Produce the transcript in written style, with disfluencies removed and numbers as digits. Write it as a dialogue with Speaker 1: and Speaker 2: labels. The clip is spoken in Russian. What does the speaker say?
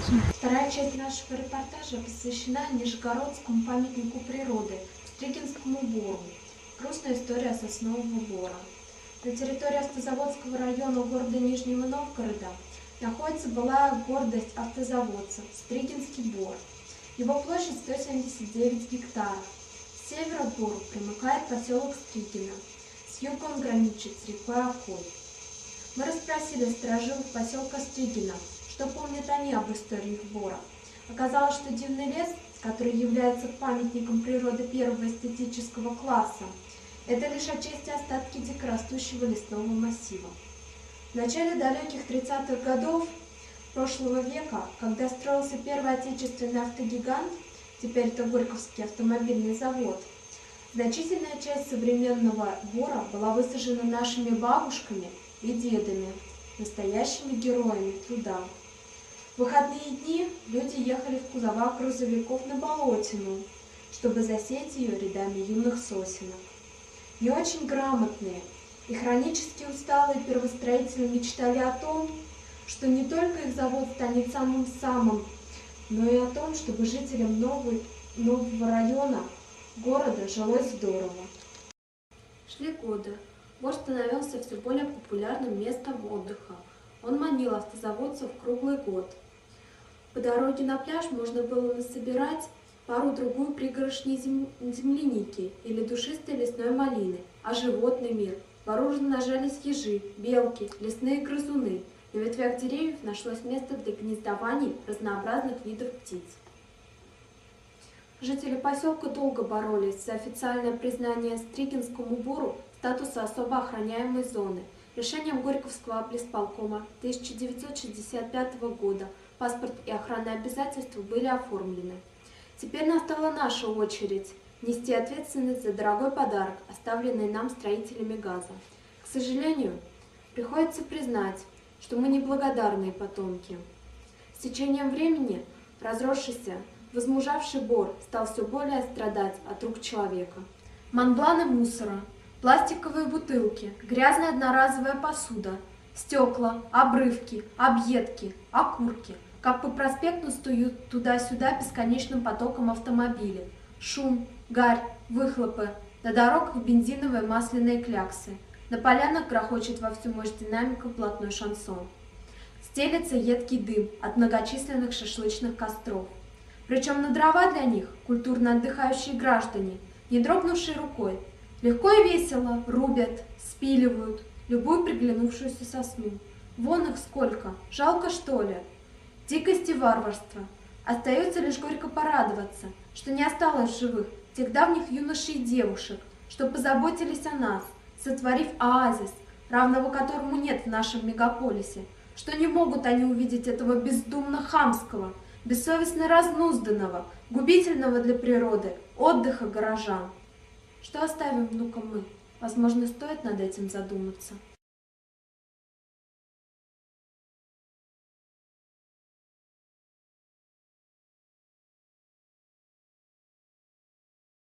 Speaker 1: Вторая часть нашего репортажа посвящена Нижегородскому памятнику природы Стригинскому бору. Грустная история соснового бора. На территории Автозаводского района города Нижнего Новгорода находится былая гордость автозаводцев Стригинский бор. Его площадь 179 гектаров. С севера к бору примыкает поселок Стригино. С юга он граничит с рекой Окой. Мы расспросили сторожилов поселка Стригино, что помнят они об истории бора. Оказалось, что дивный лес, который является памятником природы первого эстетического класса, это лишь отчасти остатки дикорастущего лесного массива. В начале далеких 30-х годов прошлого века, когда строился первый отечественный автогигант, теперь это Горьковский автомобильный завод, значительная часть современного бора была высажена нашими бабушками и дедами, настоящими героями труда. В выходные дни люди ехали в кузовах грузовиков на Болотину, чтобы засеять ее рядами юных сосенок. Не очень грамотные и хронически усталые первостроители мечтали о том, что не только их завод станет самым-самым, но и о том, чтобы жителям нового района города жилось здорово. Шли годы. Бор становился все более популярным местом отдыха. Он манил автозаводцев круглый год. По дороге на пляж можно было насобирать пару-другую пригоршней земляники или душистой лесной малины. А животный мир. Вооруженно нажались ежи, белки, лесные грызуны. На ветвях деревьев нашлось место для гнездований разнообразных видов птиц. Жители поселка долго боролись за официальное признание Стригинскому бору статуса особо охраняемой зоны. Решением Горьковского облисполкома 1965 года паспорт и охранные обязательства были оформлены. Теперь настала наша очередь нести ответственность за дорогой подарок, оставленный нам строителями газа. К сожалению, приходится признать, что мы неблагодарные потомки. С течением времени разросшийся, возмужавший бор стал все более страдать от рук человека. Монбланы мусора, пластиковые бутылки, грязная одноразовая посуда, стекла, обрывки, объедки, окурки. Как по проспекту стоят туда-сюда бесконечным потоком автомобилей. Шум, гарь, выхлопы. На дорогах бензиновые масляные кляксы. На полянах грохочет во всю мощь динамиков блатной шансон. Стелется едкий дым от многочисленных шашлычных костров. Причем на дрова для них культурно отдыхающие граждане, не дрогнувшие рукой, легко и весело рубят, спиливают любую приглянувшуюся сосну. Вон их сколько, жалко что ли? Дикость и варварство. Остается лишь горько порадоваться, что не осталось в живых тех давних юношей и девушек, что позаботились о нас, сотворив оазис, равного которому нет в нашем мегаполисе, что не могут они увидеть этого бездумно хамского, бессовестно разнузданного, губительного для природы отдыха горожан. Что оставим внукам мы? Возможно, стоит над этим задуматься.